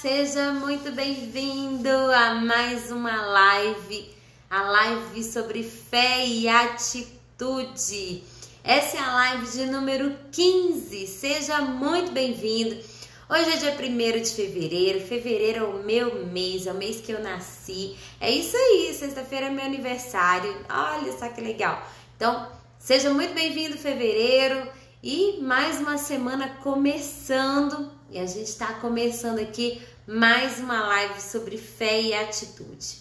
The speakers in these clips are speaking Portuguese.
Seja muito bem-vindo a mais uma live, a live sobre fé e atitude. Essa é a live de número 15, seja muito bem-vindo. Hoje é dia 1º de fevereiro, fevereiro é o meu mês, é o mês que eu nasci. É isso aí, sexta-feira é meu aniversário, olha só que legal. Então, seja muito bem-vindo fevereiro e mais uma semana começando. E a gente está começando aqui mais uma live sobre fé e atitude.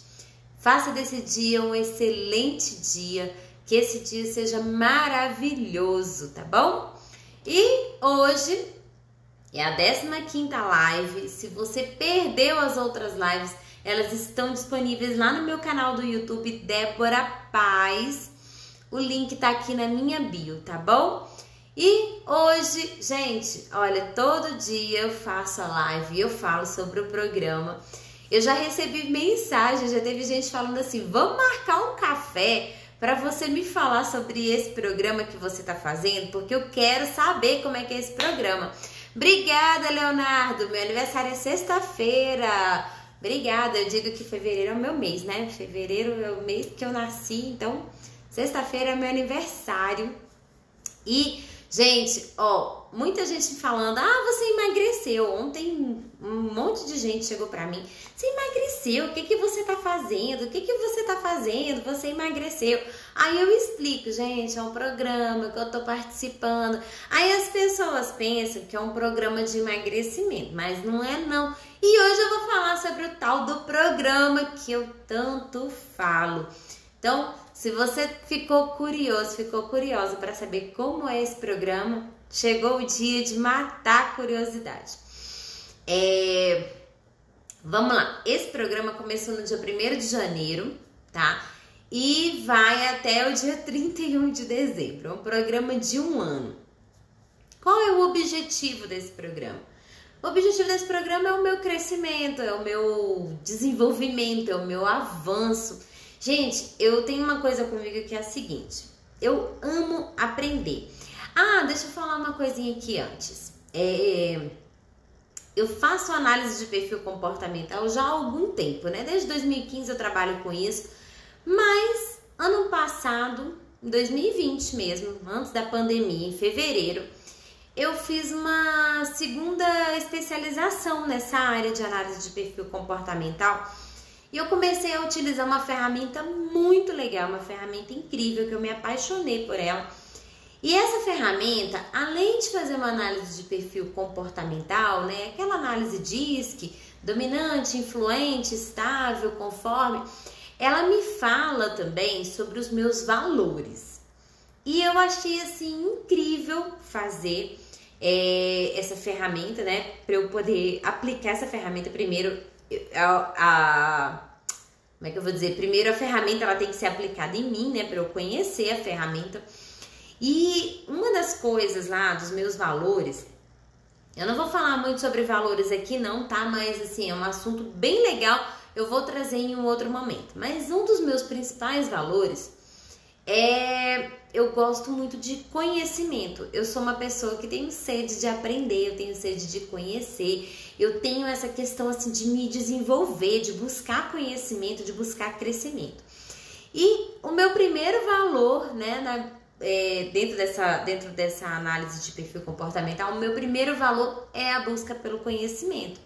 Faça desse dia um excelente dia, que esse dia seja maravilhoso, tá bom? E hoje é a 15ª live. Se você perdeu as outras lives, elas estão disponíveis lá no meu canal do YouTube, Débora Paz. O link tá aqui na minha bio, tá bom? E hoje, gente, olha, todo dia eu faço a live e eu falo sobre o programa. Eu já recebi mensagem, já teve gente falando assim, vamos marcar um café para você me falar sobre esse programa que você tá fazendo, porque eu quero saber como é que é esse programa. Obrigada, Leonardo, meu aniversário é sexta-feira. Obrigada, eu digo que fevereiro é o meu mês, né? Fevereiro é o mês que eu nasci, então sexta-feira é meu aniversário. E gente, ó, muita gente falando, você emagreceu. Ontem um monte de gente chegou pra mim, você emagreceu, o que que você tá fazendo? O que que você tá fazendo? Você emagreceu. Aí eu explico, gente, é um programa que eu tô participando. Aí as pessoas pensam que é um programa de emagrecimento, mas não é não. E hoje eu vou falar sobre o tal do programa que eu tanto falo. Então, se você ficou curioso, ficou curiosa para saber como é esse programa, chegou o dia de matar a curiosidade. Vamos lá, esse programa começou no dia 1º de janeiro, tá? E vai até o dia 31 de dezembro, é um programa de um ano. Qual é o objetivo desse programa? O objetivo desse programa é o meu crescimento, é o meu desenvolvimento, é o meu avanço. Gente, eu tenho uma coisa comigo que é a seguinte, eu amo aprender. Deixa eu falar uma coisinha aqui antes. Eu faço análise de perfil comportamental já há algum tempo, né? Desde 2015 eu trabalho com isso, mas ano passado, em 2020 mesmo, antes da pandemia, em fevereiro, eu fiz uma segunda especialização nessa área de análise de perfil comportamental. E eu comecei a utilizar uma ferramenta muito legal, uma ferramenta incrível, que eu me apaixonei por ela. E essa ferramenta, além de fazer uma análise de perfil comportamental, né, aquela análise DISC, dominante, influente, estável, conforme, ela me fala também sobre os meus valores. E eu achei assim incrível fazer essa ferramenta, né, para eu poder aplicar essa ferramenta primeiro. Como é que eu vou dizer? Primeiro a ferramenta ela tem que ser aplicada em mim, né, para eu conhecer a ferramenta. E uma das coisas lá dos meus valores, eu não vou falar muito sobre valores aqui não, tá? Mas assim, é um assunto bem legal, eu vou trazer em um outro momento. Mas um dos meus principais valores eu gosto muito de conhecimento. Eu sou uma pessoa que tenho sede de aprender, eu tenho sede de conhecer, eu tenho essa questão assim de me desenvolver, de buscar conhecimento, de buscar crescimento. E o meu primeiro valor, né, dentro dessa análise de perfil comportamental, o meu primeiro valor é a busca pelo conhecimento.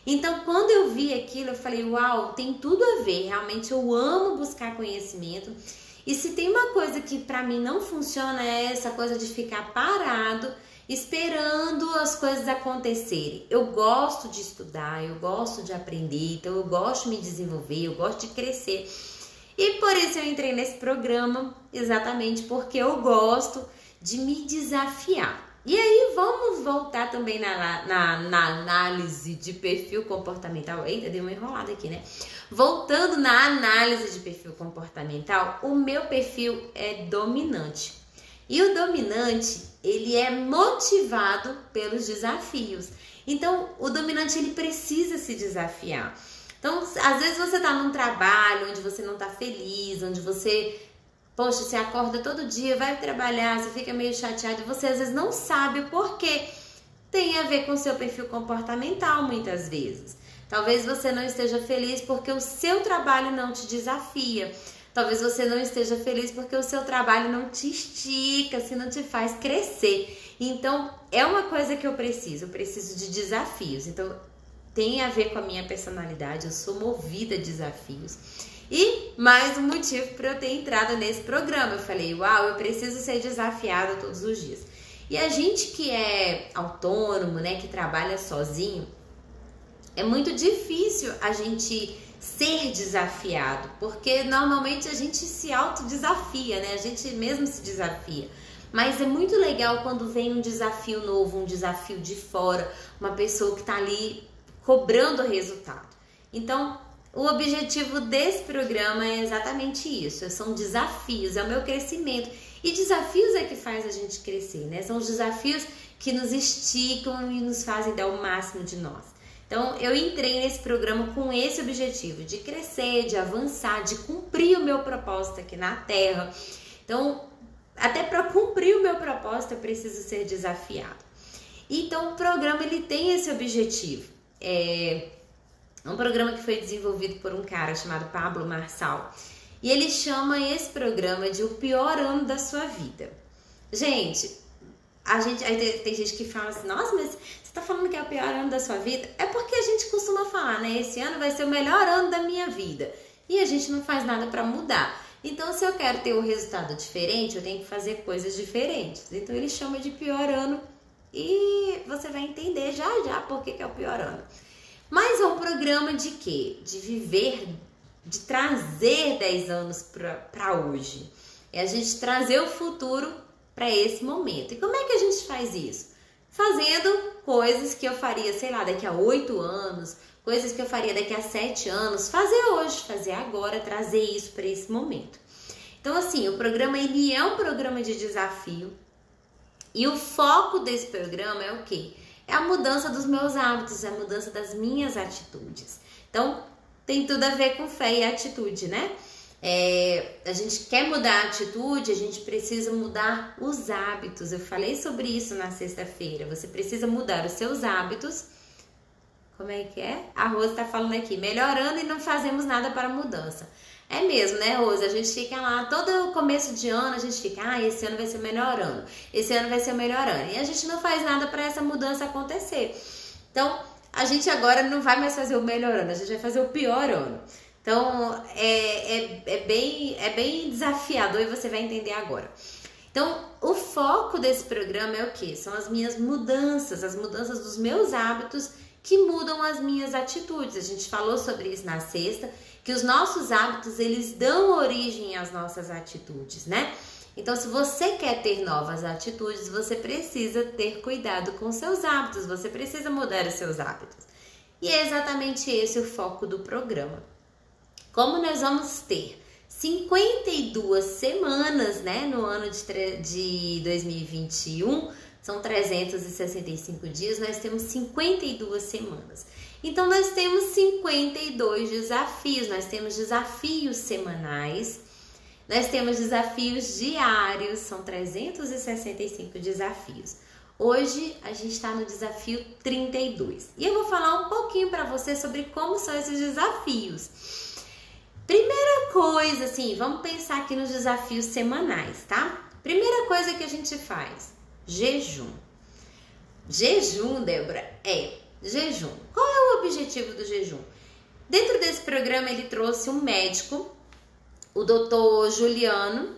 Então, quando eu vi aquilo, eu falei, uau, tem tudo a ver, realmente eu amo buscar conhecimento. E se tem uma coisa que pra mim não funciona é essa coisa de ficar parado, esperando as coisas acontecerem. Eu gosto de estudar, eu gosto de aprender, então eu gosto de me desenvolver, eu gosto de crescer. E por isso eu entrei nesse programa, exatamente porque eu gosto de me desafiar. E aí vamos voltar também na análise de perfil comportamental. Eita, deu uma enrolada aqui, né? Voltando na análise de perfil comportamental, o meu perfil é dominante. E o dominante, ele é motivado pelos desafios. Então, o dominante, ele precisa se desafiar. Então, às vezes você tá num trabalho onde você não tá feliz, onde você, poxa, você acorda todo dia, vai trabalhar, você fica meio chateado e você às vezes não sabe o porquê. Tem a ver com o seu perfil comportamental, muitas vezes. Talvez você não esteja feliz porque o seu trabalho não te desafia. Talvez você não esteja feliz porque o seu trabalho não te estica, assim, não te faz crescer. Então, é uma coisa que eu preciso de desafios. Então, tem a ver com a minha personalidade, eu sou movida a desafios. E mais um motivo para eu ter entrado nesse programa. Eu falei, uau, eu preciso ser desafiada todos os dias. E a gente que é autônomo, né, que trabalha sozinho, é muito difícil a gente ser desafiado, porque normalmente a gente se autodesafia, né? A gente mesmo se desafia. Mas é muito legal quando vem um desafio novo, um desafio de fora, uma pessoa que tá ali cobrando o resultado. Então, o objetivo desse programa é exatamente isso, são desafios, é o meu crescimento. E desafios é que faz a gente crescer, né? São os desafios que nos esticam e nos fazem dar o máximo de nós. Então, eu entrei nesse programa com esse objetivo, de crescer, de avançar, de cumprir o meu propósito aqui na Terra. Então, até para cumprir o meu propósito, eu preciso ser desafiado. Então, o programa ele tem esse objetivo. É um programa que foi desenvolvido por um cara chamado Pablo Marçal. E ele chama esse programa de o pior ano da sua vida. Gente, aí tem gente que fala assim, nossa, mas você tá falando que é o pior ano da sua vida? É porque a gente costuma falar, né? Esse ano vai ser o melhor ano da minha vida. E a gente não faz nada para mudar. Então, se eu quero ter um resultado diferente, eu tenho que fazer coisas diferentes. Então, ele chama de pior ano e você vai entender já por que é o pior ano. Mas é um programa de quê? De viver, de trazer 10 anos para hoje. É a gente trazer o futuro para esse momento. E como é que a gente faz isso? Fazendo coisas que eu faria, sei lá, daqui a 8 anos, coisas que eu faria daqui a 7 anos, fazer hoje, fazer agora, trazer isso para esse momento. Então, assim, o programa ele é um programa de desafio e o foco desse programa é o quê? É a mudança dos meus hábitos, é a mudança das minhas atitudes. Então, tem tudo a ver com fé e atitude, né? A gente quer mudar a atitude, a gente precisa mudar os hábitos. Eu falei sobre isso na sexta-feira. Você precisa mudar os seus hábitos. Como é que é? A Rosa tá falando aqui, melhorando e não fazemos nada para a mudança. É mesmo, né, Rosa? A gente fica lá, todo começo de ano, a gente fica, esse ano vai ser o melhor ano, esse ano vai ser o melhor ano. E a gente não faz nada para essa mudança acontecer. Então, a gente agora não vai mais fazer o melhor ano, a gente vai fazer o pior ano. Então, é bem desafiador e você vai entender agora. Então, o foco desse programa é o quê? São as minhas mudanças, as mudanças dos meus hábitos que mudam as minhas atitudes. A gente falou sobre isso na sexta, que os nossos hábitos, eles dão origem às nossas atitudes, né? Então, se você quer ter novas atitudes, você precisa ter cuidado com seus hábitos, você precisa mudar os seus hábitos. E é exatamente esse o foco do programa. Como nós vamos ter 52 semanas, né, no ano de 2021, são 365 dias, nós temos 52 semanas. Então, nós temos 52 desafios, nós temos desafios semanais, nós temos desafios diários, são 365 desafios. Hoje, a gente está no desafio 32. E eu vou falar um pouquinho para você sobre como são esses desafios. Primeira coisa, assim, vamos pensar aqui nos desafios semanais, tá? Primeira coisa que a gente faz, jejum. Jejum, Débora, jejum. Qual é o objetivo do jejum? Dentro desse programa ele trouxe um médico, o doutor Juliano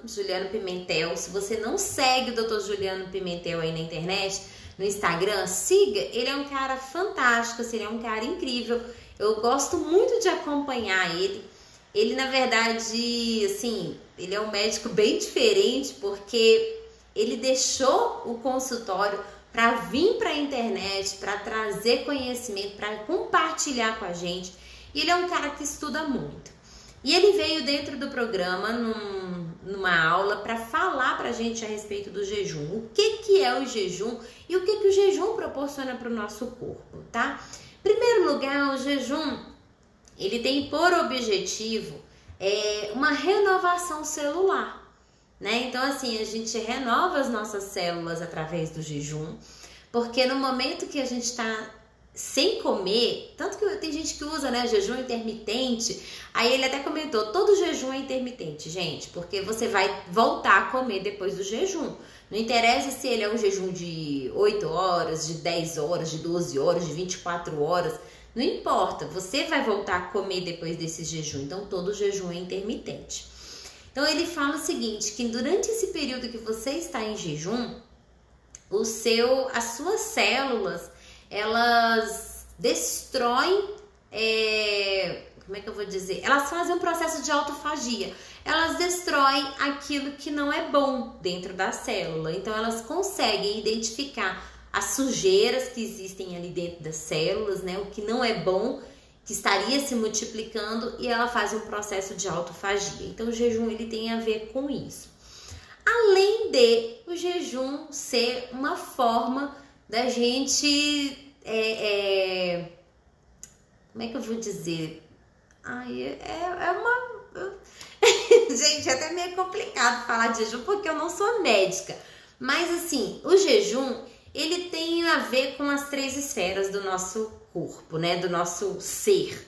Pimentel. Se você não segue o doutor Juliano Pimentel aí na internet, no Instagram, siga. Ele é um cara fantástico, assim, ele é um cara incrível. Eu gosto muito de acompanhar ele. Ele, na verdade, assim, ele é um médico bem diferente porque ele deixou o consultório para vir para a internet, para trazer conhecimento, para compartilhar com a gente. E ele é um cara que estuda muito. E ele veio dentro do programa, numa aula, para falar para a gente a respeito do jejum. O que é o jejum e o que o jejum proporciona para o nosso corpo, tá? Em primeiro lugar, o jejum, ele tem por objetivo uma renovação celular. Né? Então, assim, a gente renova as nossas células através do jejum, porque no momento que a gente está sem comer, tanto que tem gente que usa, né, jejum intermitente. Aí ele até comentou, todo jejum é intermitente, gente, porque você vai voltar a comer depois do jejum. Não interessa se ele é um jejum de 8 horas, de 10 horas, de 12 horas, de 24 horas, não importa, você vai voltar a comer depois desse jejum. Então todo jejum é intermitente. Então ele fala o seguinte, que durante esse período que você está em jejum, as suas células, elas destroem, como é que eu vou dizer? Elas fazem um processo de autofagia. Elas destroem aquilo que não é bom dentro da célula. Então elas conseguem identificar as sujeiras que existem ali dentro das células, né? O que não é bom, que estaria se multiplicando, e ela faz um processo de autofagia. Então o jejum ele tem a ver com isso. Além de o jejum ser uma forma da gente, como é que eu vou dizer? Gente, é até meio complicado falar de jejum porque eu não sou médica. Mas assim, o jejum, ele tem a ver com as 3 esferas do nosso corpo, né? Do nosso ser.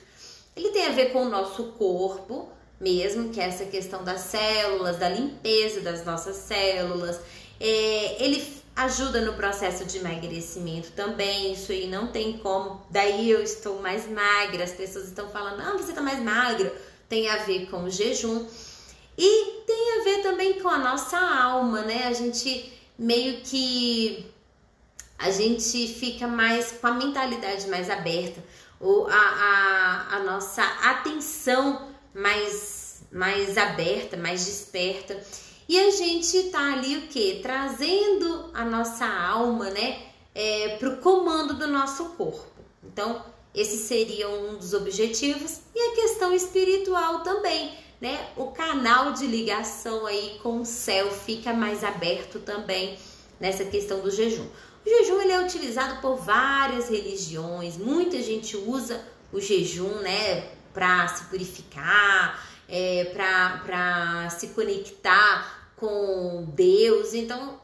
Ele tem a ver com o nosso corpo mesmo, que é essa questão das células, da limpeza das nossas células. Ele ajuda no processo de emagrecimento também, isso aí não tem como. Daí eu estou mais magra, as pessoas estão falando, não, você está mais magra. Tem a ver com o jejum. E tem a ver também com a nossa alma, né? A gente meio que... a gente fica mais com a mentalidade mais aberta, ou a nossa atenção mais aberta, mais desperta. E a gente tá ali o quê? Trazendo a nossa alma, né, pro comando do nosso corpo. Então, esse seria um dos objetivos. E a questão espiritual também, né? O canal de ligação aí com o céu fica mais aberto também nessa questão do jejum. O jejum ele é utilizado por várias religiões, muita gente usa o jejum, né, para se purificar, para se conectar com Deus. Então,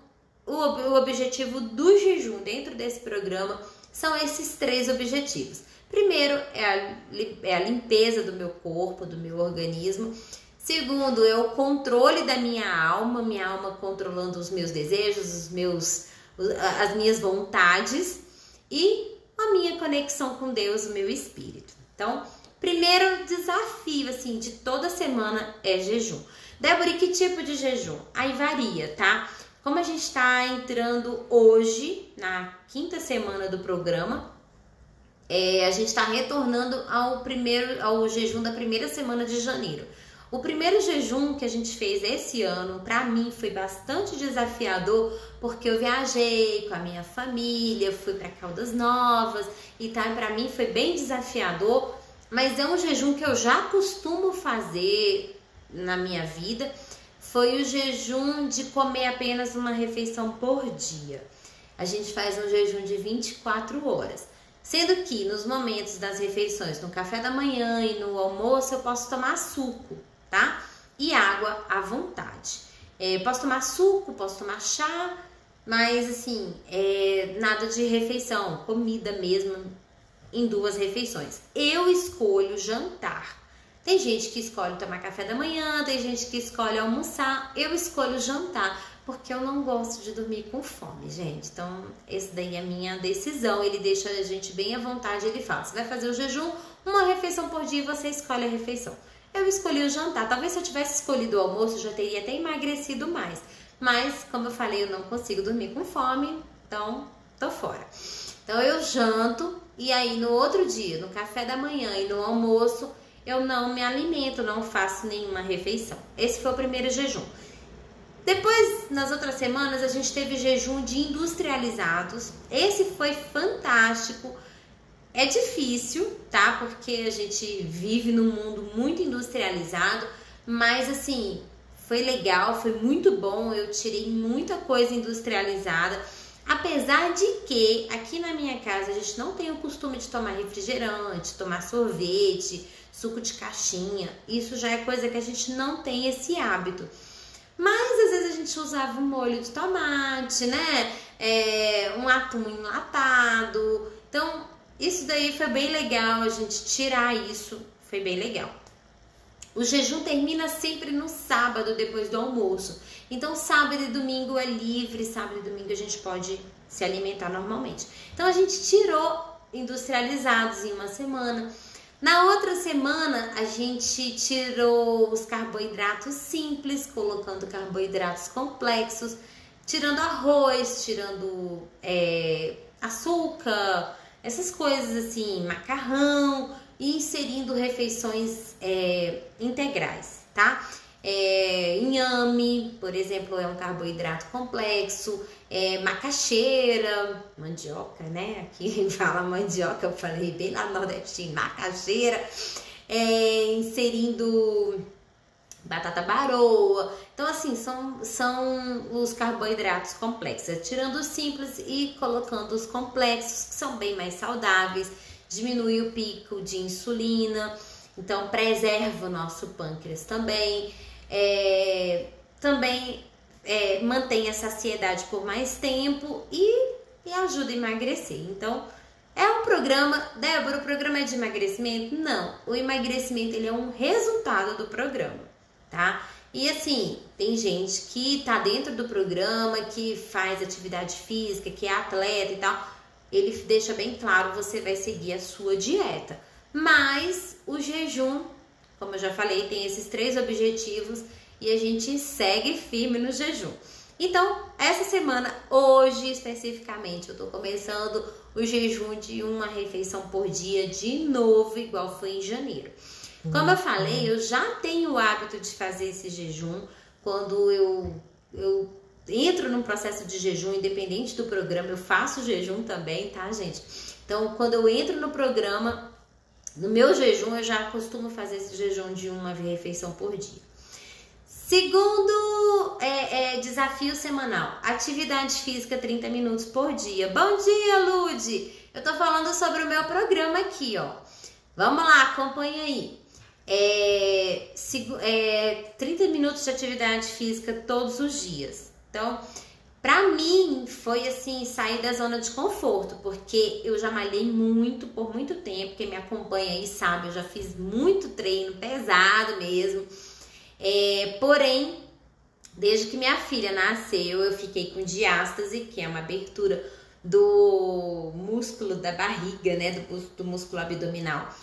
o objetivo do jejum dentro desse programa são esses 3 objetivos. Primeiro é a limpeza do meu corpo, do meu organismo. Segundo é o controle da minha alma controlando os meus desejos, as minhas vontades e a minha conexão com Deus, o meu espírito. Então, primeiro desafio assim de toda semana é jejum. Débora, e que tipo de jejum? Aí varia, tá? Como a gente está entrando hoje na 5ª semana do programa, a gente está retornando ao jejum da primeira semana de janeiro. O primeiro jejum que a gente fez esse ano, para mim, foi bastante desafiador, porque eu viajei com a minha família, fui para Caldas Novas e tal, para mim foi bem desafiador, mas é um jejum que eu já costumo fazer na minha vida. Foi o jejum de comer apenas uma refeição por dia. A gente faz um jejum de 24 horas. Sendo que nos momentos das refeições, no café da manhã e no almoço, eu posso tomar suco, tá? E água à vontade. Posso tomar suco, posso tomar chá, mas assim, nada de refeição, comida mesmo em 2 refeições. Eu escolho jantar. Tem gente que escolhe tomar café da manhã, tem gente que escolhe almoçar. Eu escolho jantar, porque eu não gosto de dormir com fome, gente. Então, esse daí é a minha decisão. Ele deixa a gente bem à vontade. Ele fala, você vai fazer o jejum, uma refeição por dia e você escolhe a refeição. Eu escolhi o jantar. Talvez se eu tivesse escolhido o almoço, eu já teria até emagrecido mais. Mas, como eu falei, eu não consigo dormir com fome, então tô fora. Então, eu janto e aí no outro dia, no café da manhã e no almoço, eu não me alimento, não faço nenhuma refeição. Esse foi o primeiro jejum. Depois, nas outras semanas, a gente teve jejum de industrializados. Esse foi fantástico. É difícil, tá? Porque a gente vive num mundo muito industrializado, mas assim, foi legal, foi muito bom. Eu tirei muita coisa industrializada. Apesar de que aqui na minha casa a gente não tem o costume de tomar refrigerante, tomar sorvete, suco de caixinha. Isso já é coisa que a gente não tem esse hábito. Mas às vezes a gente usava um molho de tomate, né? Um atum enlatado. Então isso daí foi bem legal, a gente tirar isso, foi bem legal. O jejum termina sempre no sábado, depois do almoço. Então, sábado e domingo é livre, sábado e domingo a gente pode se alimentar normalmente. Então, a gente tirou industrializados em uma semana. Na outra semana, a gente tirou os carboidratos simples, colocando carboidratos complexos, tirando arroz, tirando açúcar, essas coisas assim, macarrão, e inserindo refeições integrais, tá? Inhame, por exemplo, é um carboidrato complexo, macaxeira, mandioca, né? Aqui fala mandioca, eu falei bem lá no Nordeste, macaxeira, inserindo batata baroa. Então, assim, são os carboidratos complexos, tirando os simples e colocando os complexos, que são bem mais saudáveis, diminui o pico de insulina, então preserva o nosso pâncreas também, mantém a saciedade por mais tempo e ajuda a emagrecer. Então, é um programa, Débora, o programa é de emagrecimento? Não, o emagrecimento ele é um resultado do programa, tá? E assim, tem gente que tá dentro do programa, que faz atividade física, que é atleta e tal, ele deixa bem claro, você vai seguir a sua dieta. Mas o jejum, como eu já falei, tem esses 3 objetivos e a gente segue firme no jejum. Então, essa semana, hoje especificamente, eu tô começando o jejum de uma refeição por dia de novo, igual foi em janeiro. Como eu falei, eu já tenho o hábito de fazer esse jejum quando eu entro num processo de jejum, independente do programa, eu faço jejum também, tá, gente? Então, quando eu entro no programa, no meu jejum, eu já costumo fazer esse jejum de uma refeição por dia. Segundo desafio semanal, atividade física 30 minutos por dia. Bom dia, Lude! Eu tô falando sobre o meu programa aqui, ó. Vamos lá, acompanha aí. 30 minutos de atividade física todos os dias. Então, pra mim, foi assim, sair da zona de conforto, porque eu já malhei muito, por muito tempo, quem me acompanha aí sabe, eu já fiz muito treino, pesado mesmo, porém, desde que minha filha nasceu, eu fiquei com diástase, que é uma abertura do músculo da barriga, né, do músculo abdominal.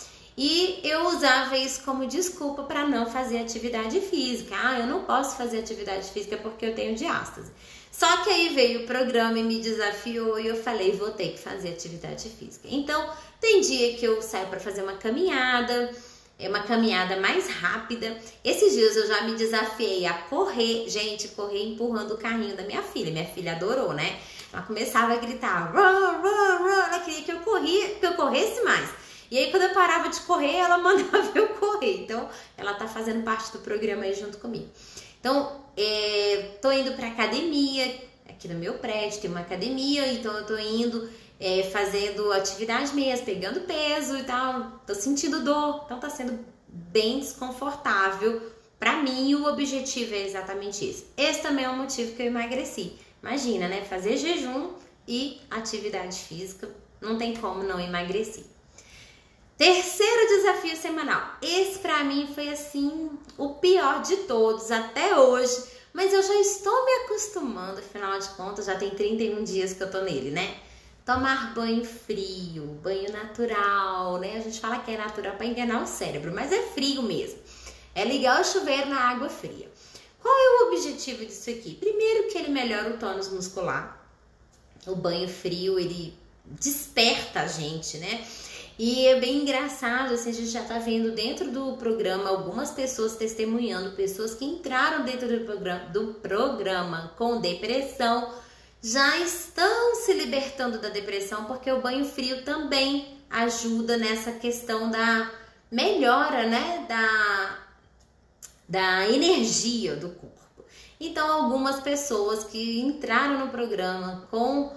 E eu usava isso como desculpa para não fazer atividade física. Eu não posso fazer atividade física porque eu tenho diástase. Só que aí veio o programa e me desafiou e eu falei, vou ter que fazer atividade física. Então, tem dia que eu saio para fazer uma caminhada mais rápida. Esses dias eu já me desafiei a correr. Gente, correr empurrando o carrinho da minha filha. Minha filha adorou, né? Ela começava a gritar, run, run, run. Ela queria que eu corresse mais. E aí, quando eu parava de correr, ela mandava eu correr. Então, ela tá fazendo parte do programa aí junto comigo. Então, tô indo pra academia. Aqui no meu prédio tem uma academia. Então, eu tô indo fazendo atividade mesmo, pegando peso e tal. Tô sentindo dor. Então, tá sendo bem desconfortável. Pra mim, o objetivo é exatamente esse. Esse também é o motivo que eu emagreci. Imagina, né? Fazer jejum e atividade física. Não tem como não emagrecer. Terceiro desafio semanal. Esse pra mim foi assim o pior de todos até hoje, mas eu já estou me acostumando, afinal de contas já tem 31 dias que eu tô nele, né? Tomar banho frio, banho natural, né? A gente fala que é natural para enganar o cérebro, mas é frio mesmo. É ligar o chuveiro na água fria. Qual é o objetivo disso aqui? Primeiro que ele melhora o tônus muscular. O banho frio, ele desperta a gente, né? E é bem engraçado, assim, a gente já tá vendo dentro do programa algumas pessoas testemunhando, pessoas que entraram dentro do programa com depressão, já estão se libertando da depressão, porque o banho frio também ajuda nessa questão da melhora, né, da energia do corpo. Então, algumas pessoas que entraram no programa com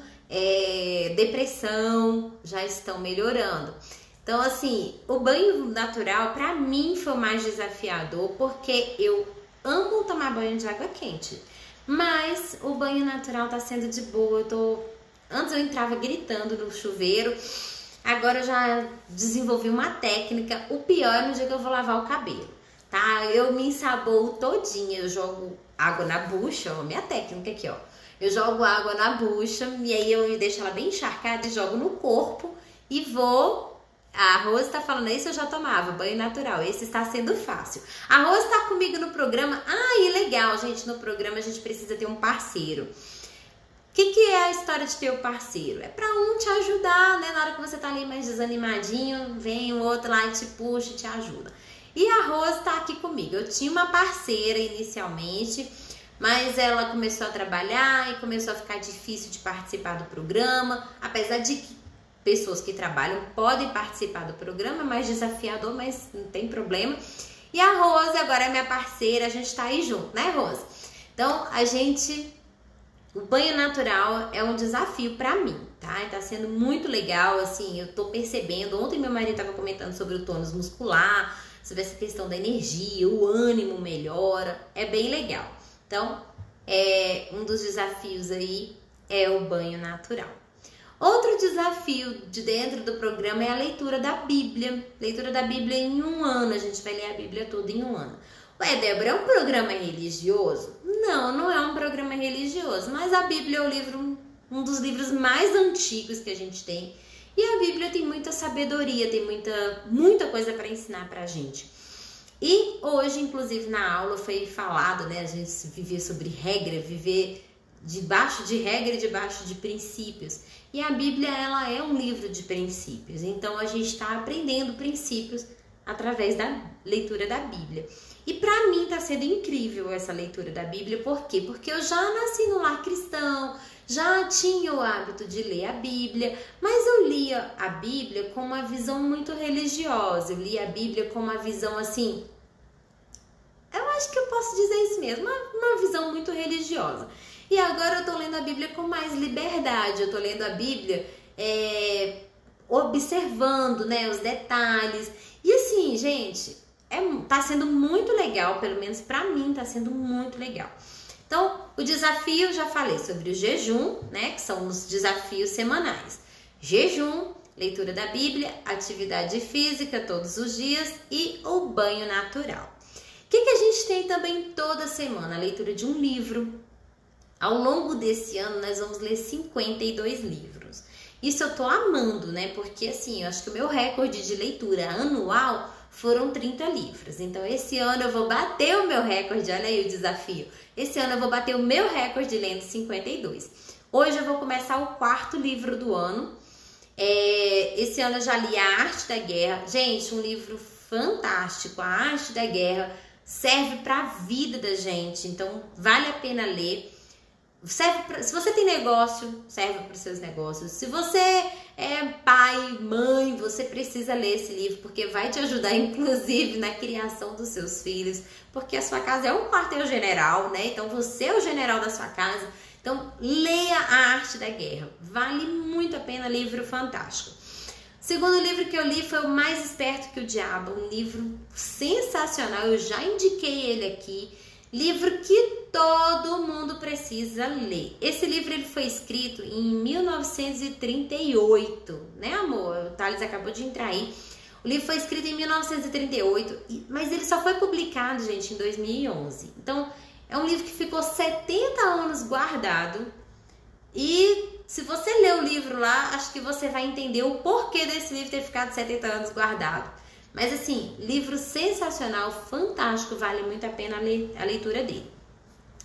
depressão já estão melhorando. Então, assim, o banho natural pra mim foi o mais desafiador, porque eu amo tomar banho de água quente, mas o banho natural tá sendo de boa. Antes eu entrava gritando no chuveiro Agora eu já desenvolvi uma técnica. O pior é no dia que eu vou lavar o cabelo, tá? Eu me ensaboo todinha. Eu jogo água na bucha, ó, minha técnica aqui, ó. Eu jogo água na bucha e aí eu deixo ela bem encharcada e jogo no corpo e vou... A Rose tá falando, isso eu já tomava, banho natural, esse está sendo fácil. A Rose tá comigo no programa. E legal, gente, no programa a gente precisa ter um parceiro. O que é a história de ter o parceiro? É pra um te ajudar, né? Na hora que você tá ali mais desanimadinho, vem o outro lá e te puxa e te ajuda. E a Rose tá aqui comigo. Eu tinha uma parceira inicialmente, mas ela começou a trabalhar e começou a ficar difícil de participar do programa, apesar de que pessoas que trabalham podem participar do programa, é mais desafiador, mas não tem problema. E a Rose agora é minha parceira, a gente tá aí junto, né, Rose? Então, o banho natural é um desafio pra mim, tá? Tá sendo muito legal, assim, eu tô percebendo. Ontem meu marido tava comentando sobre o tônus muscular, sobre essa questão da energia, o ânimo melhora, é bem legal. Então, um dos desafios aí é o banho natural. Outro desafio de dentro do programa é a leitura da Bíblia. Leitura da Bíblia em 1 ano. A gente vai ler a Bíblia toda em 1 ano. Ué, Débora, é um programa religioso? Não, não é um programa religioso. Mas a Bíblia é um dos livros mais antigos que a gente tem. E a Bíblia tem muita sabedoria, tem muita coisa para ensinar pra gente. E hoje, inclusive, na aula foi falado, né? A gente viver sobre regra, viver debaixo de regra e debaixo de princípios. E a Bíblia, ela é um livro de princípios. Então, a gente está aprendendo princípios através da leitura da Bíblia. E para mim está sendo incrível essa leitura da Bíblia. Por quê? Porque eu já nasci no lar cristão, já tinha o hábito de ler a Bíblia, mas eu lia a Bíblia com uma visão muito religiosa. Eu lia a Bíblia com uma visão assim... Eu acho que eu posso dizer isso mesmo, uma visão muito religiosa. E agora eu tô lendo a Bíblia com mais liberdade, eu tô lendo a Bíblia observando, né, os detalhes. E assim, gente, tá sendo muito legal, pelo menos pra mim tá sendo muito legal. Então, o desafio, já falei sobre o jejum, né, que são os desafios semanais. Jejum, leitura da Bíblia, atividade física todos os dias e o banho natural. O que a gente tem também toda semana? A leitura de um livro. Ao longo desse ano, nós vamos ler 52 livros. Isso eu tô amando, né? Porque, assim, eu acho que o meu recorde de leitura anual foram 30 livros. Então, esse ano eu vou bater o meu recorde. Olha aí o desafio. Esse ano eu vou bater o meu recorde lendo 52. Hoje eu vou começar o 4º livro do ano. Esse ano eu já li A Arte da Guerra. Gente, um livro fantástico. A Arte da Guerra serve para a vida da gente. Então, vale a pena ler. Se você tem negócio, serve para os seus negócios. Se você é pai, mãe, você precisa ler esse livro, porque vai te ajudar, inclusive, na criação dos seus filhos, porque a sua casa é um quartel-general, né? Então, você é o general da sua casa. Então, leia A Arte da Guerra. Vale muito a pena, livro fantástico. O segundo livro que eu li foi O Mais Esperto que o Diabo, um livro sensacional, eu já indiquei ele aqui. Livro que todo mundo precisa ler. Esse livro ele foi escrito em 1938, né, amor? O Thales acabou de entrar aí. O livro foi escrito em 1938, mas ele só foi publicado, gente, em 2011. Então, é um livro que ficou 70 anos guardado. E se você ler o livro lá, acho que você vai entender o porquê desse livro ter ficado 70 anos guardado. Mas assim, livro sensacional, fantástico, vale muito a pena a leitura dele.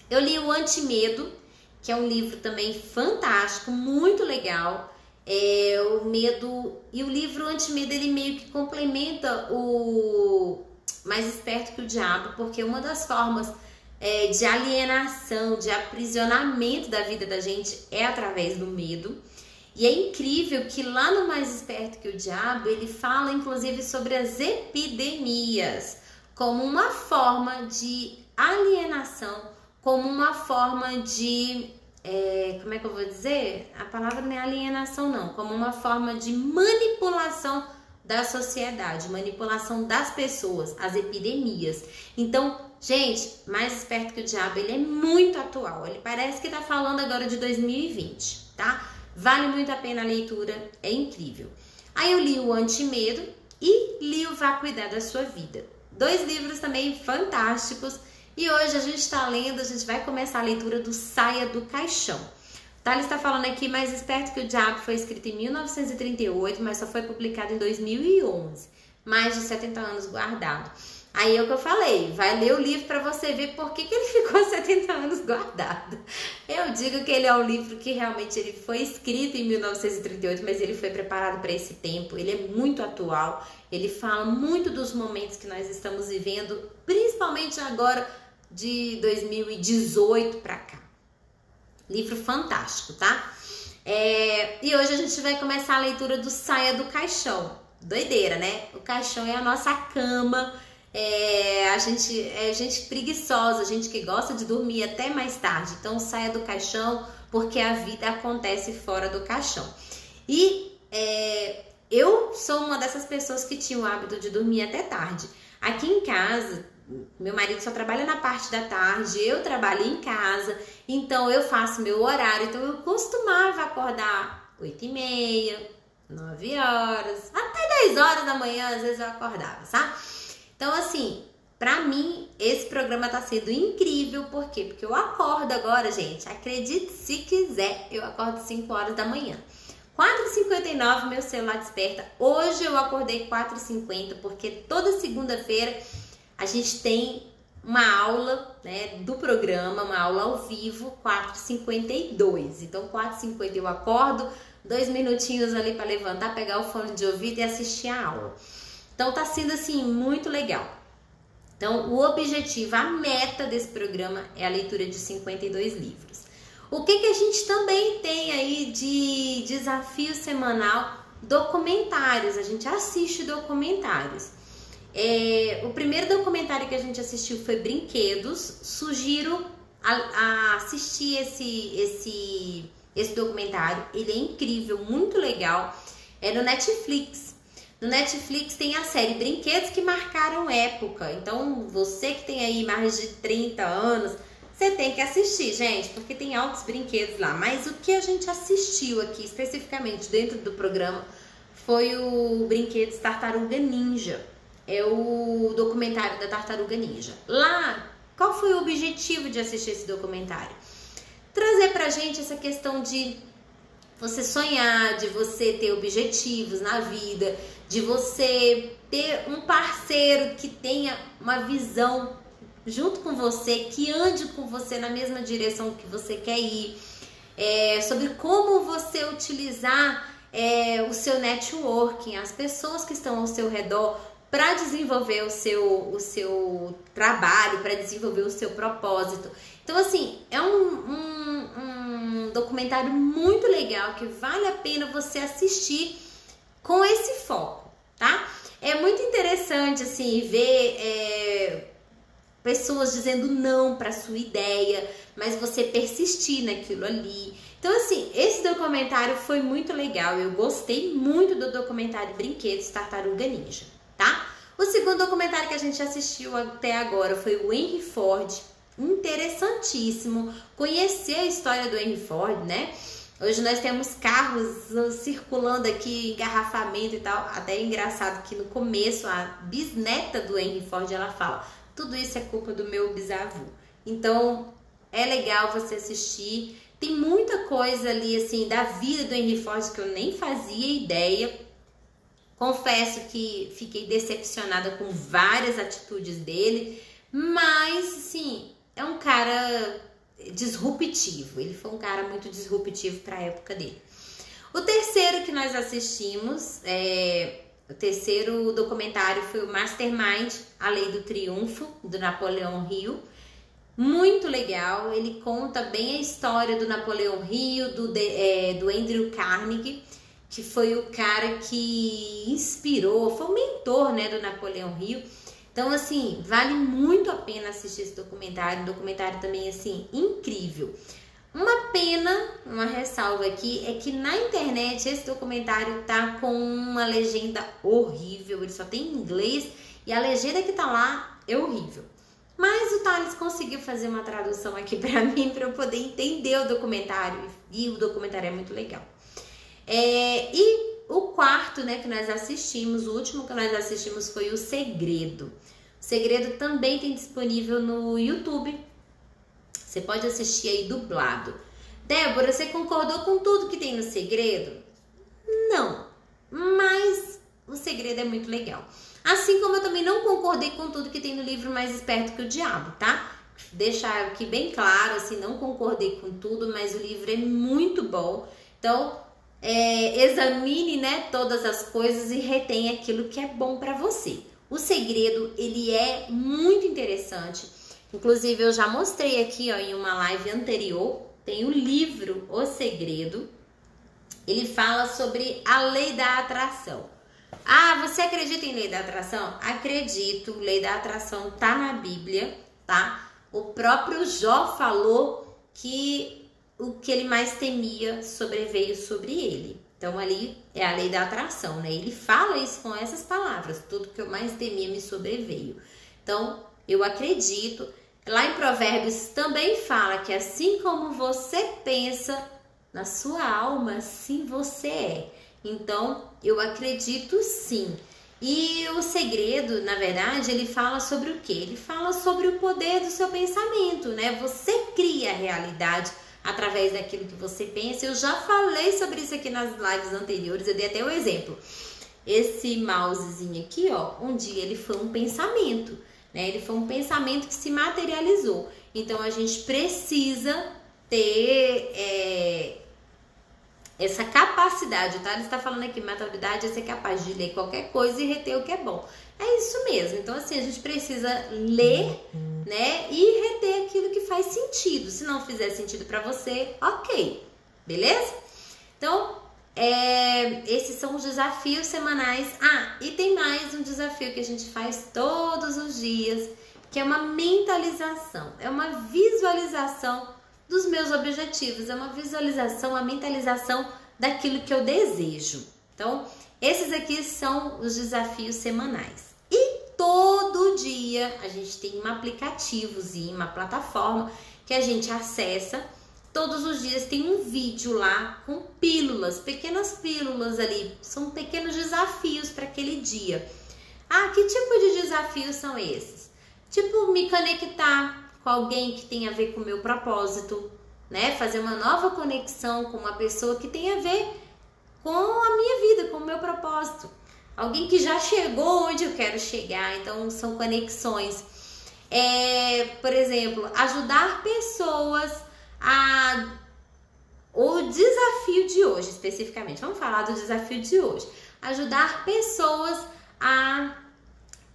Eu li o Antimedo, que é um livro também fantástico, muito legal. O livro Antimedo, ele meio que complementa o Mais Esperto que o Diabo, porque uma das formas de alienação, de aprisionamento da vida da gente é através do medo. E é incrível que lá no Mais Esperto que o Diabo, ele fala inclusive sobre as epidemias, como uma forma de alienação, como uma forma de, como é que eu vou dizer? A palavra não é alienação não, como uma forma de manipulação da sociedade, manipulação das pessoas, as epidemias. Então, gente, Mais Esperto que o Diabo, ele é muito atual, ele parece que tá falando agora de 2020, tá? Vale muito a pena a leitura, é incrível. Aí eu li o Antimedo e li o Vá Cuidar da Sua Vida. 2 livros também fantásticos. E hoje a gente está lendo, a gente vai começar a leitura do Saia do Caixão. Thales está falando aqui, Mais Esperto que o Diabo foi escrito em 1938, mas só foi publicado em 2011. Mais de 70 anos guardado. Aí é o que eu falei, vai ler o livro para você ver por que ele ficou 70 anos guardado. Eu digo que ele é um livro que realmente ele foi escrito em 1938, mas ele foi preparado para esse tempo, ele é muito atual, ele fala muito dos momentos que nós estamos vivendo, principalmente agora de 2018 para cá. Livro fantástico, tá? E hoje a gente vai começar a leitura do Saia do Caixão. Doideira, né? O caixão é a nossa cama. A gente preguiçosa, a gente que gosta de dormir até mais tarde. Então saia do caixão, porque a vida acontece fora do caixão. E eu sou uma dessas pessoas que tinha o hábito de dormir até tarde. Aqui em casa, meu marido só trabalha na parte da tarde, eu trabalho em casa, então eu faço meu horário. Então eu costumava acordar 8h30, 9 horas, até 10 horas da manhã, às vezes eu acordava, sabe? Então, assim, pra mim, esse programa tá sendo incrível. Por quê? Porque eu acordo agora, gente. Acredite se quiser, eu acordo 5 horas da manhã. 4h59, meu celular desperta. Hoje eu acordei 4h50, porque toda segunda-feira a gente tem uma aula, né, do programa, uma aula ao vivo, 4h52. Então, 4h50 eu acordo, 2 minutinhos ali para levantar, pegar o fone de ouvido e assistir a aula. Então tá sendo assim muito legal. Então o objetivo, a meta desse programa é a leitura de 52 livros. O que a gente também tem aí de desafio semanal? Documentários, a gente assiste documentários. O primeiro documentário que a gente assistiu foi Brinquedos. Sugiro a assistir esse documentário, ele é incrível, muito legal. É no Netflix. No Netflix tem a série Brinquedos que Marcaram Época. Então, você que tem aí mais de 30 anos, você tem que assistir, gente, porque tem altos brinquedos lá. Mas o que a gente assistiu aqui, especificamente dentro do programa, foi o Brinquedos Tartaruga Ninja. É o documentário da Tartaruga Ninja. Lá, qual foi o objetivo de assistir esse documentário? Trazer pra gente essa questão de você sonhar, de você ter objetivos na vida, de você ter um parceiro que tenha uma visão junto com você, que ande com você na mesma direção que você quer ir, sobre como você utilizar o seu networking, as pessoas que estão ao seu redor para desenvolver o seu trabalho, para desenvolver o seu propósito. Então, assim, é um documentário muito legal que vale a pena você assistir com esse foco, tá? É muito interessante, assim, ver pessoas dizendo não para sua ideia, mas você persistir naquilo ali. Então, assim, esse documentário foi muito legal. Eu gostei muito do documentário Brinquedos Tartaruga Ninja, tá? O segundo documentário que a gente assistiu até agora foi o Henry Ford. Interessantíssimo conhecer a história do Henry Ford, né? Hoje nós temos carros circulando aqui, engarrafamento e tal. Até é engraçado que no começo a bisneta do Henry Ford, ela fala: tudo isso é culpa do meu bisavô. Então é legal você assistir. Tem muita coisa ali assim da vida do Henry Ford que eu nem fazia ideia. Confesso que fiquei decepcionada com várias atitudes dele, mas assim, é um cara disruptivo. Ele foi um cara muito disruptivo para a época dele. O terceiro que nós assistimos, o terceiro documentário foi o Mastermind, A Lei do Triunfo, do Napoleão Hill. Muito legal, ele conta bem a história do Napoleão Hill, do Andrew Carnegie, que foi o cara que inspirou, foi o mentor, né, do Napoleão Hill. Então, assim, vale muito a pena assistir esse documentário. Um documentário também, assim, incrível. Uma pena, uma ressalva aqui, é que na internet esse documentário tá com uma legenda horrível. Ele só tem em inglês e a legenda que tá lá é horrível. Mas o Thales conseguiu fazer uma tradução aqui pra mim, pra eu poder entender o documentário. E o documentário é muito legal. E o quarto, né, que nós assistimos, o último que nós assistimos foi O Segredo. O Segredo também tem disponível no YouTube. Você pode assistir aí dublado. Débora, você concordou com tudo que tem no Segredo? Não, mas o Segredo é muito legal. Assim como eu também não concordei com tudo que tem no livro Mais Esperto que o Diabo, tá? Deixar aqui bem claro, assim, não concordei com tudo, mas o livro é muito bom. Então, examine, né, todas as coisas e retenha aquilo que é bom para você. O Segredo, ele é muito interessante. Inclusive, eu já mostrei aqui, ó, em uma live anterior, tem o livro O Segredo. Ele fala sobre a lei da atração. Ah, você acredita em lei da atração? Acredito, lei da atração tá na Bíblia, tá? O próprio Jó falou que o que ele mais temia sobreveio sobre ele. Então ali é a lei da atração, né? Ele fala isso com essas palavras, tudo que eu mais temia me sobreveio. Então eu acredito. Lá em Provérbios também fala que assim como você pensa na sua alma, assim você é. Então eu acredito sim. E o Segredo, na verdade, ele fala sobre o quê? Ele fala sobre o poder do seu pensamento, né? Você cria a realidade através daquilo que você pensa. Eu já falei sobre isso aqui nas lives anteriores, eu dei até um exemplo. Esse mousezinho aqui, ó, um dia ele foi um pensamento, né? Ele foi um pensamento que se materializou. Então a gente precisa ter essa capacidade, tá? Ele está falando aqui, maturidade é ser capaz de ler qualquer coisa e reter o que é bom. É isso mesmo. Então, assim, a gente precisa ler, né? E reter aquilo que faz sentido. Se não fizer sentido para você, ok. Beleza? Então, esses são os desafios semanais. Ah, e tem mais um desafio que a gente faz todos os dias, que é uma mentalização. É uma visualização dos meus objetivos, é uma visualização, uma mentalização daquilo que eu desejo. Então, esses aqui são os desafios semanais. E todo dia a gente tem um aplicativozinho, uma plataforma que a gente acessa. Todos os dias tem um vídeo lá com pílulas, pequenas pílulas ali. São pequenos desafios para aquele dia. Ah, que tipo de desafios são esses? Tipo, me conectar com alguém que tem a ver com o meu propósito, né? Fazer uma nova conexão com uma pessoa que tem a ver com a minha vida, com o meu propósito. Alguém que já chegou onde eu quero chegar, então são conexões. Por exemplo, ajudar pessoas o desafio de hoje, especificamente. Vamos falar do desafio de hoje. Ajudar pessoas a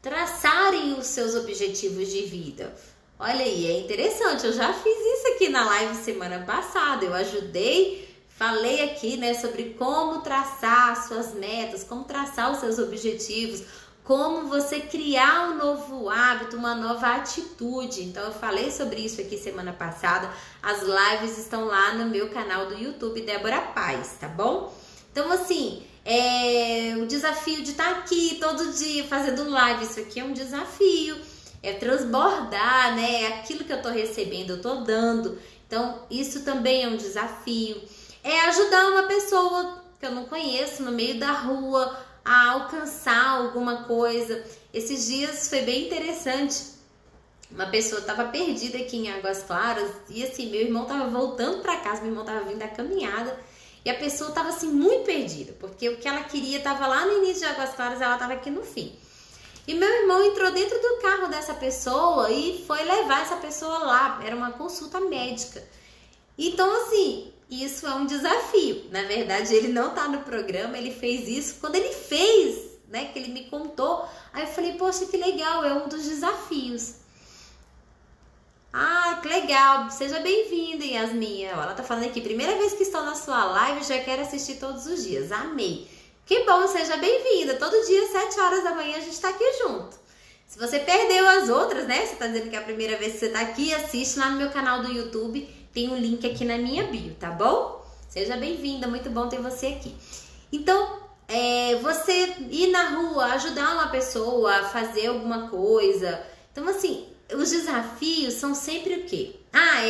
traçarem os seus objetivos de vida. Olha aí, é interessante, eu já fiz isso aqui na live semana passada, eu ajudei, falei aqui, né, sobre como traçar suas metas, como traçar os seus objetivos, como você criar um novo hábito, uma nova atitude. Então eu falei sobre isso aqui semana passada, as lives estão lá no meu canal do YouTube, Débora Paz, tá bom? Então assim, o desafio de estar aqui todo dia fazendo live, isso aqui é um desafio. É transbordar, né? Aquilo que eu tô recebendo, eu tô dando. Então, isso também é um desafio. É ajudar uma pessoa que eu não conheço no meio da rua a alcançar alguma coisa. Esses dias foi bem interessante. Uma pessoa tava perdida aqui em Águas Claras e assim, meu irmão tava voltando para casa, meu irmão tava vindo da caminhada e a pessoa tava assim muito perdida, porque o que ela queria tava lá no início de Águas Claras, ela tava aqui no fim. E meu irmão entrou dentro do carro dessa pessoa e foi levar essa pessoa lá. Era uma consulta médica. Então, assim, isso é um desafio. Na verdade, ele não tá no programa, ele fez isso. Quando ele fez, né, que ele me contou, aí eu falei, poxa, que legal, é um dos desafios. Ah, que legal, seja bem-vinda, Yasmin. Ela tá falando aqui, primeira vez que estou na sua live, já quero assistir todos os dias. Amei. Que bom, seja bem-vinda. Todo dia, 7 horas da manhã, a gente tá aqui junto. Se você perdeu as outras, né? Você tá dizendo que é a primeira vez que você tá aqui, assiste lá no meu canal do YouTube. Tem um link aqui na minha bio, tá bom? Seja bem-vinda, muito bom ter você aqui. Então, você ir na rua, ajudar uma pessoa a fazer alguma coisa. Então, assim, os desafios são sempre o quê?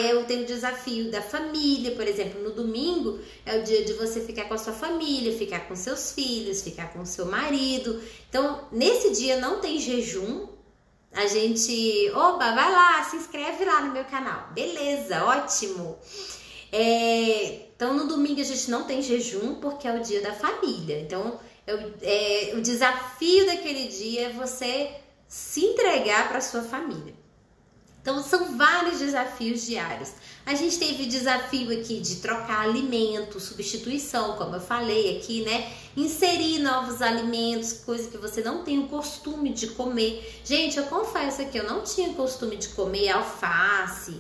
Eu tenho o desafio da família, por exemplo, no domingo é o dia de você ficar com a sua família, ficar com seus filhos, ficar com o seu marido. Então, nesse dia não tem jejum. A gente, vai lá, se inscreve lá no meu canal. Beleza, ótimo. Então, no domingo a gente não tem jejum porque é o dia da família. Então, o desafio daquele dia é você se entregar para sua família. Então, são vários desafios diários. A gente teve desafio aqui de trocar alimento, substituição, como eu falei aqui, né? Inserir novos alimentos, coisa que você não tem o costume de comer. Gente, eu confesso que eu não tinha costume de comer alface,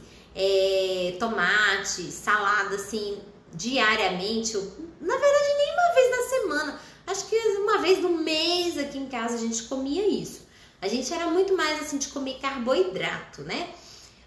tomate, salada, assim, diariamente. Na verdade, nem uma vez na semana. Acho que uma vez no mês aqui em casa a gente comia isso. A gente era muito mais assim de comer carboidrato, né?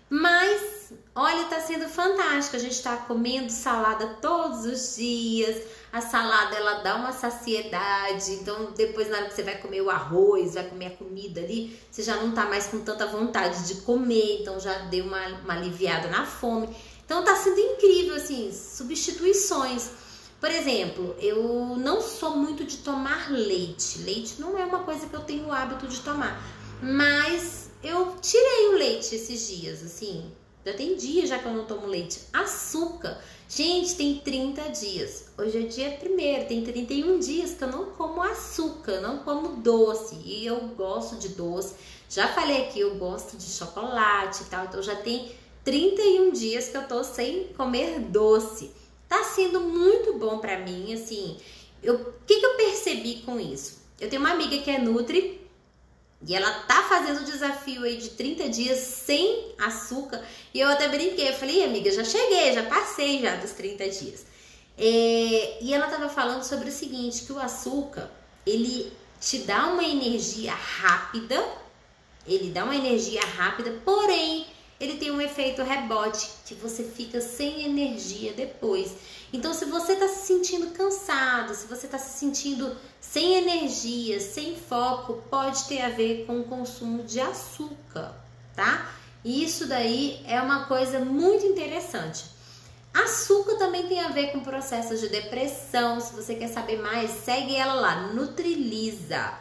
Mas, olha, tá sendo fantástico. A gente tá comendo salada todos os dias. A salada, ela dá uma saciedade. Então, depois na hora que você vai comer o arroz, vai comer a comida ali, você já não tá mais com tanta vontade de comer. Então, já deu uma aliviada na fome. Então, tá sendo incrível, assim, substituições. Por exemplo, eu não sou muito de tomar leite. Leite não é uma coisa que eu tenho o hábito de tomar. Mas eu tirei o leite esses dias, assim. Já tem dias já que eu não tomo leite. Açúcar. Gente, tem 30 dias. Hoje é dia 1º, tem 31 dias que eu não como açúcar, não como doce. E eu gosto de doce. Já falei aqui, eu gosto de chocolate e tal. Então já tem 31 dias que eu tô sem comer doce. Tá sendo muito bom pra mim, assim. O que eu percebi com isso? Eu tenho uma amiga que é nutri e ela tá fazendo o desafio aí de 30 dias sem açúcar. E eu até brinquei, eu falei, amiga, já cheguei, já passei já dos 30 dias. E ela tava falando sobre o seguinte, que o açúcar, ele te dá uma energia rápida, porém, ele tem um efeito rebote, que você fica sem energia depois. Então, se você tá se sentindo cansado, se você tá se sentindo sem energia, sem foco, pode ter a ver com o consumo de açúcar, tá? E isso daí é uma coisa muito interessante. Açúcar também tem a ver com processos de depressão. Se você quer saber mais, segue ela lá, Nutrilisa.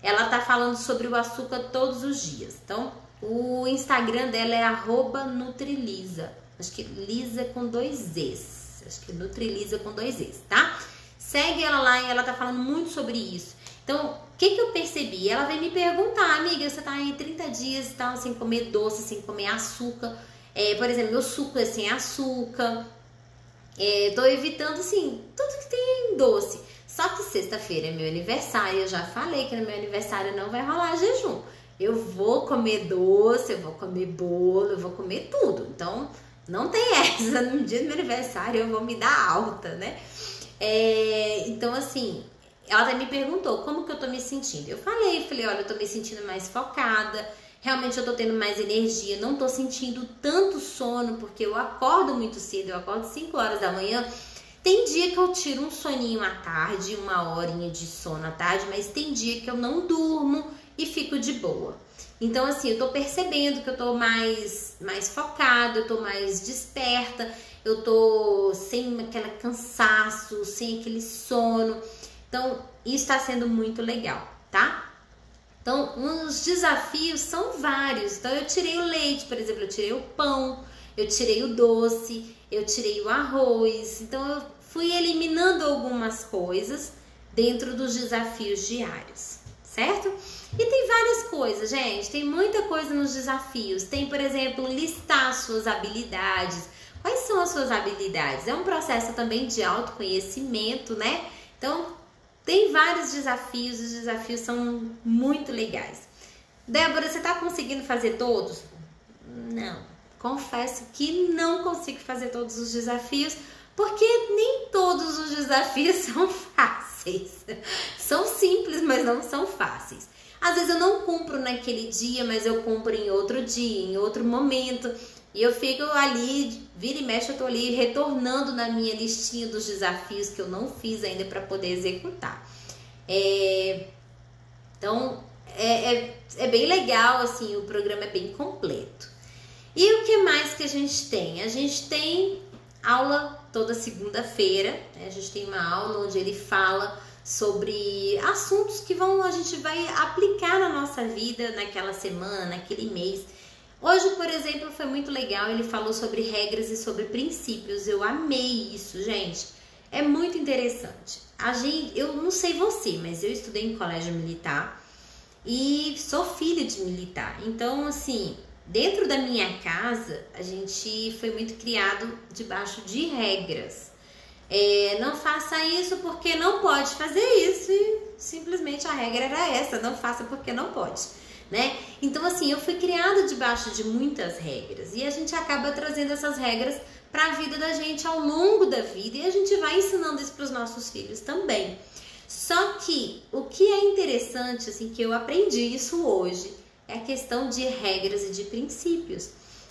Ela tá falando sobre o açúcar todos os dias. Então, o Instagram dela é @Nutrilisa. Acho que Lisa com 2 Es. Acho que Nutrilisa com 2 Es, tá? Segue ela lá e ela tá falando muito sobre isso. Então, o que eu percebi? Ela veio me perguntar, amiga, você tá em 30 dias e tal, sem comer doce, sem comer açúcar. Por exemplo, meu suco é sem açúcar. Tô evitando, assim, tudo que tem doce. Só que sexta-feira é meu aniversário. Eu já falei que no meu aniversário não vai rolar jejum. Eu vou comer doce, eu vou comer bolo, eu vou comer tudo. Então, não tem essa. No dia do meu aniversário eu vou me dar alta, né? Então, assim, ela até me perguntou como que eu tô me sentindo. Eu falei, olha, eu tô me sentindo mais focada. Realmente eu tô tendo mais energia. Não tô sentindo tanto sono, porque eu acordo muito cedo. Eu acordo 5 horas da manhã. Tem dia que eu tiro um soninho à tarde, 1 horinha de sono à tarde. Mas tem dia que eu não durmo e fico de boa. Então, assim, eu tô percebendo que eu tô mais focada, eu tô mais desperta, eu tô sem aquele cansaço, sem aquele sono. Então, isso tá sendo muito legal, tá? Então, os desafios são vários. Então, eu tirei o leite, por exemplo, eu tirei o pão, eu tirei o doce, eu tirei o arroz. Então, eu fui eliminando algumas coisas dentro dos desafios diários, certo? E tem várias coisas, gente, tem muita coisa nos desafios. Tem, por exemplo, listar suas habilidades. Quais são as suas habilidades? É um processo também de autoconhecimento, né? Então, tem vários desafios, os desafios são muito legais. Débora, você tá conseguindo fazer todos? Não, confesso que não consigo fazer todos os desafios, porque nem todos os desafios são fáceis. São simples, mas não são fáceis. Às vezes eu não cumpro naquele dia, mas eu cumpro em outro dia, em outro momento. E eu fico ali, vira e mexe, eu tô ali retornando na minha listinha dos desafios que eu não fiz ainda para poder executar. Então, é bem legal, assim, o programa é bem completo. E o que mais que a gente tem? A gente tem aula toda segunda-feira, né? A gente tem uma aula onde ele fala sobre assuntos que a gente vai aplicar na nossa vida naquela semana, naquele mês. Hoje, por exemplo, foi muito legal, ele falou sobre regras e sobre princípios. Eu amei isso, gente. É muito interessante. Eu não sei você, mas eu estudei em colégio militar e sou filha de militar. Então, assim, dentro da minha casa, a gente foi muito criado debaixo de regras. Não faça isso porque não pode fazer isso, e simplesmente a regra era essa, não faça porque não pode, né? Então, assim, eu fui criada debaixo de muitas regras e a gente acaba trazendo essas regras para a vida da gente ao longo da vida e a gente vai ensinando isso para os nossos filhos também. Só que o que é interessante, assim, que eu aprendi isso hoje, é a questão de regras e de princípios.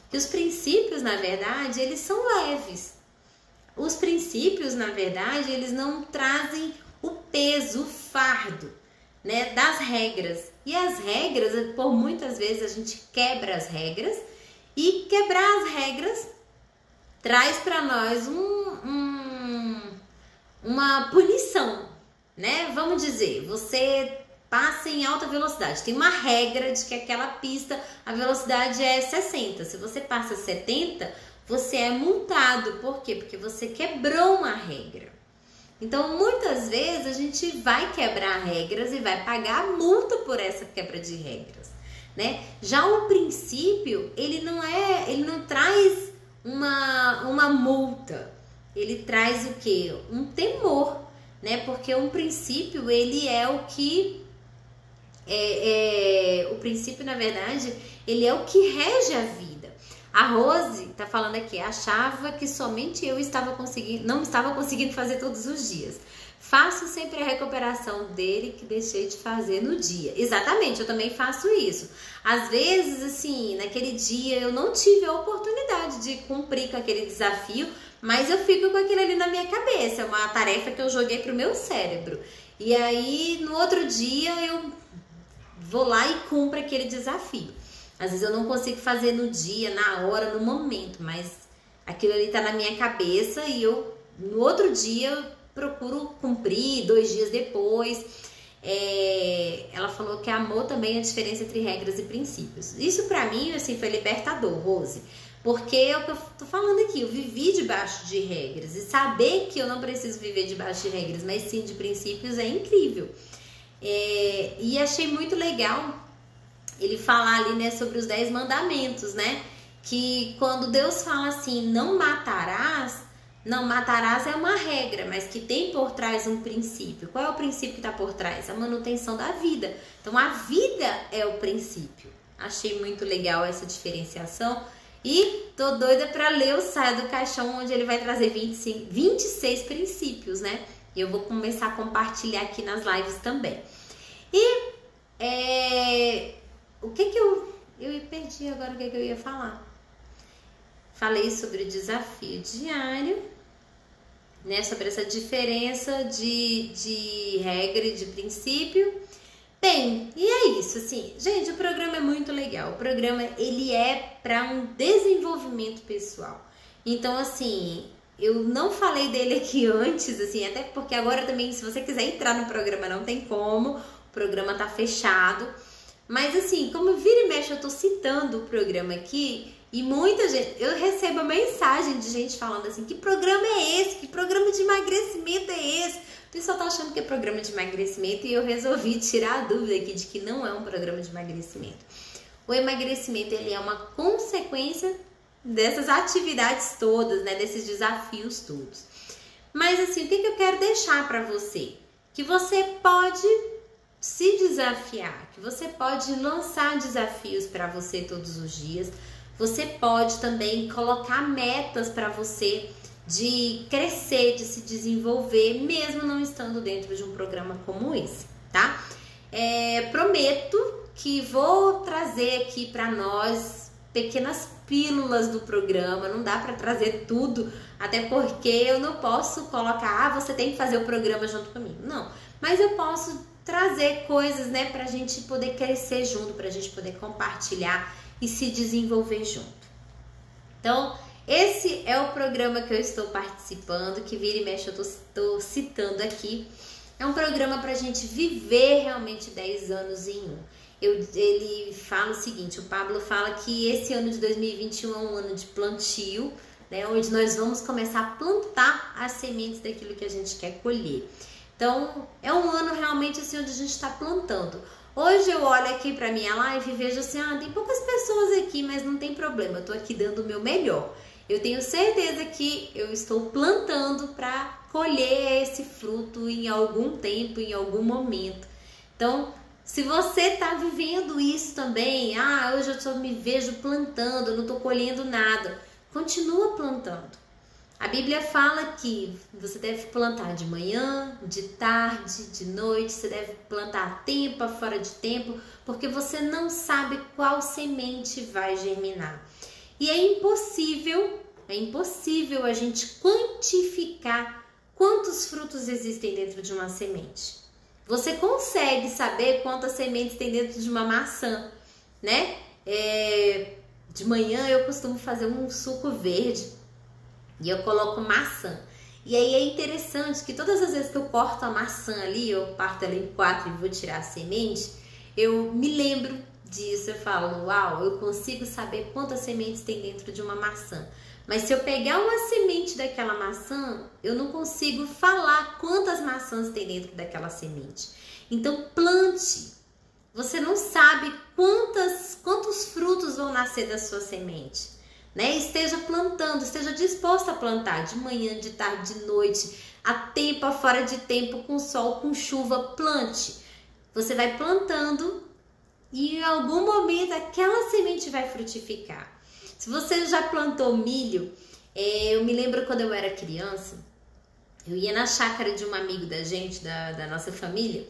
Que os princípios, na verdade, eles são leves. Os princípios, na verdade, eles não trazem o peso, o fardo, né, das regras. E as regras, por muitas vezes a gente quebra as regras, e quebrar as regras traz para nós uma punição, né? Vamos dizer, você passa em alta velocidade. Tem uma regra de que aquela pista, a velocidade é 60. Se você passa 70, você é multado. Por quê? Porque você quebrou uma regra. Então, muitas vezes, a gente vai quebrar regras e vai pagar a multa por essa quebra de regras, né? Já o princípio, ele não traz uma multa. Ele traz o quê? Um temor, né? Porque um princípio, ele é o que... o princípio, na verdade, ele é o que rege a vida. A Rose tá falando aqui, achava que somente eu não estava conseguindo fazer todos os dias. Faço sempre a recuperação dele que deixei de fazer no dia. Exatamente, eu também faço isso. Às vezes, assim, naquele dia eu não tive a oportunidade de cumprir com aquele desafio, mas eu fico com aquilo ali na minha cabeça. É uma tarefa que eu joguei pro meu cérebro. E aí, no outro dia, eu vou lá e cumpro aquele desafio. Às vezes eu não consigo fazer no dia, na hora, no momento, mas aquilo ali tá na minha cabeça e no outro dia, eu procuro cumprir, 2 dias depois. Ela falou que amou também a diferença entre regras e princípios. Isso pra mim, assim, foi libertador, Rose. Porque é o que eu tô falando aqui, eu vivi debaixo de regras. E saber que eu não preciso viver debaixo de regras, mas sim de princípios é incrível. E achei muito legal ele falar ali, né, sobre os 10 mandamentos, né? Que quando Deus fala assim, não matarás é uma regra, mas que tem por trás um princípio. Qual é o princípio que está por trás? A manutenção da vida. Então, a vida é o princípio. Achei muito legal essa diferenciação. E tô doida para ler o Saia do Caixão, onde ele vai trazer 26 princípios, né? E eu vou começar a compartilhar aqui nas lives também. E o que eu perdi agora, o que eu ia falar? Falei sobre o desafio diário, né? Sobre essa diferença de regra e de princípio. Bem, e é isso, assim, gente, o programa é muito legal. O programa, ele é para um desenvolvimento pessoal. Então, assim, eu não falei dele aqui antes, assim, até porque agora também, se você quiser entrar no programa, não tem como. O programa tá fechado. Mas, assim, como vira e mexe, eu tô citando o programa aqui e muita gente... Eu recebo mensagem de gente falando assim, que programa é esse? Que programa de emagrecimento é esse? O pessoal tá achando que é programa de emagrecimento e eu resolvi tirar a dúvida aqui de que não é um programa de emagrecimento. O emagrecimento, ele é uma consequência dessas atividades todas, né? Desses desafios todos. Mas, assim, o que eu quero deixar pra você? Que você pode se desafiar, que você pode lançar desafios para você todos os dias. Você pode também colocar metas para você de crescer, de se desenvolver, mesmo não estando dentro de um programa como esse, tá? Prometo que vou trazer aqui para nós pequenas pílulas do programa. Não dá para trazer tudo, até porque eu não posso colocar, você tem que fazer o programa junto comigo. Não, mas eu posso trazer coisas, né, pra gente poder crescer junto, pra gente poder compartilhar e se desenvolver junto, Então, esse é o programa que eu estou participando, que vira e mexe eu estou citando aqui. É um programa para a gente viver realmente 10 anos em um. Ele fala o seguinte, o Pablo fala que esse ano de 2021 é um ano de plantio, né, onde nós vamos começar a plantar as sementes daquilo que a gente quer colher. Então, é um ano realmente assim onde a gente está plantando. Hoje eu olho aqui para minha live e vejo assim, tem poucas pessoas aqui, mas não tem problema, eu tô aqui dando o meu melhor. Eu tenho certeza que eu estou plantando para colher esse fruto em algum tempo, em algum momento. Então, se você tá vivendo isso também, hoje eu só me vejo plantando, não tô colhendo nada, continua plantando. A Bíblia fala que você deve plantar de manhã, de tarde, de noite, você deve plantar a tempo, fora de tempo, porque você não sabe qual semente vai germinar. E é impossível a gente quantificar quantos frutos existem dentro de uma semente. Você consegue saber quantas sementes tem dentro de uma maçã, né? De manhã eu costumo fazer um suco verde e eu coloco maçã. E aí é interessante que todas as vezes que eu corto a maçã ali, eu parto ela em 4 e vou tirar a semente, eu me lembro disso, eu falo, uau, eu consigo saber quantas sementes tem dentro de uma maçã. Mas se eu pegar uma semente daquela maçã, eu não consigo falar quantas maçãs tem dentro daquela semente. Então plante. Você não sabe quantos frutos vão nascer da sua semente. Né? Esteja plantando, esteja disposto a plantar de manhã, de tarde, de noite, a tempo, a fora de tempo, com sol, com chuva, plante. Você vai plantando e em algum momento aquela semente vai frutificar. Se você já plantou milho, eu me lembro quando eu era criança, eu ia na chácara de um amigo da gente, da nossa família,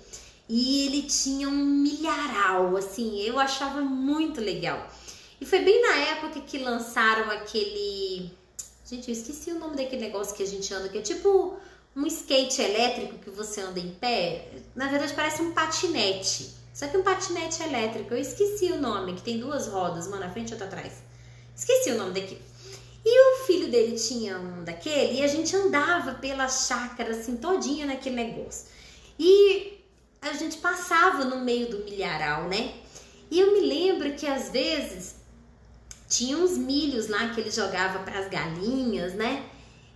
e ele tinha um milharal, assim, eu achava muito legal. E foi bem na época que lançaram aquele... Gente, eu esqueci o nome daquele negócio que a gente anda, que é tipo um skate elétrico que você anda em pé. Na verdade parece um patinete, só que um patinete elétrico. Eu esqueci o nome, que tem 2 rodas, uma na frente e outra atrás. Esqueci o nome daquilo. E o filho dele tinha um daquele e a gente andava pela chácara assim todinha naquele negócio. E a gente passava no meio do milharal, né? E eu me lembro que às vezes tinha uns milhos lá que ele jogava para as galinhas, né?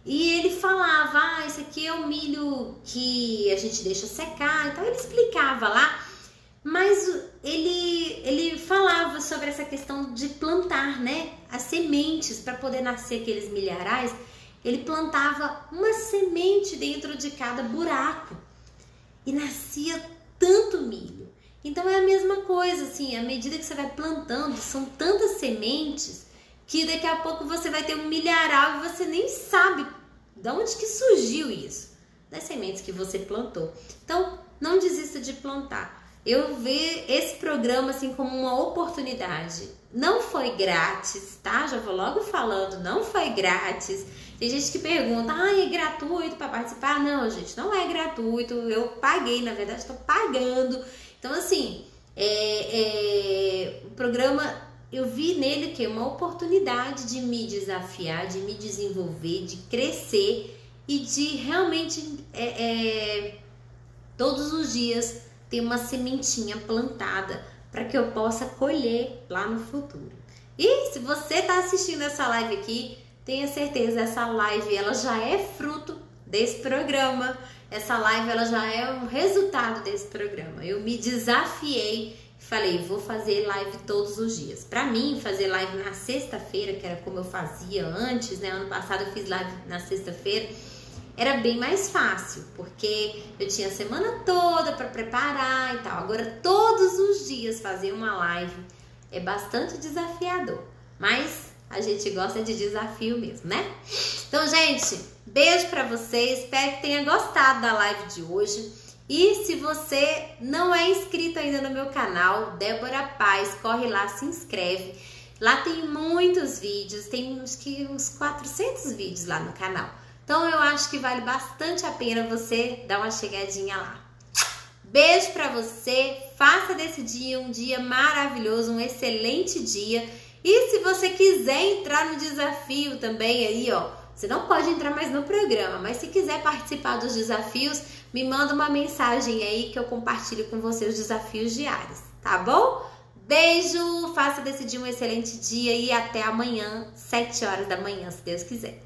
E ele falava, esse aqui é o milho que a gente deixa secar. Então ele explicava lá, mas ele falava sobre essa questão de plantar, né? As sementes para poder nascer aqueles milharais. Ele plantava uma semente dentro de cada buraco e nascia tanto milho. Então é a mesma coisa, assim, à medida que você vai plantando, são tantas sementes que daqui a pouco você vai ter um milharal e você nem sabe de onde que surgiu isso, das sementes que você plantou. Então, não desista de plantar. Eu vejo esse programa assim como uma oportunidade. Não foi grátis, tá? Já vou logo falando, não foi grátis. Tem gente que pergunta, é gratuito para participar? Não, gente, não é gratuito. Eu paguei, na verdade, estou pagando. Então, assim, o programa, eu vi nele que é uma oportunidade de me desafiar, de me desenvolver, de crescer e de realmente todos os dias ter uma sementinha plantada para que eu possa colher lá no futuro. E se você está assistindo essa live aqui, tenha certeza, essa live ela já é fruto desse programa. Essa live ela já é um resultado desse programa. Eu me desafiei e falei, vou fazer live todos os dias. Para mim, fazer live na sexta-feira, que era como eu fazia antes, né? Ano passado eu fiz live na sexta-feira, era bem mais fácil, porque eu tinha a semana toda para preparar e tal. Agora, todos os dias fazer uma live é bastante desafiador, mas a gente gosta de desafio mesmo, né? Então, gente, beijo pra vocês, espero que tenha gostado da live de hoje. E se você não é inscrito ainda no meu canal, Débora Paz, corre lá, se inscreve. Lá tem muitos vídeos, tem uns 400 vídeos lá no canal. Então eu acho que vale bastante a pena você dar uma chegadinha lá. Beijo pra você, faça desse dia um dia maravilhoso, um excelente dia. E se você quiser entrar no desafio também aí, ó, você não pode entrar mais no programa, mas se quiser participar dos desafios, me manda uma mensagem aí que eu compartilho com você os desafios diários, tá bom? Beijo, faça desse dia um excelente dia e até amanhã, 7 horas da manhã, se Deus quiser.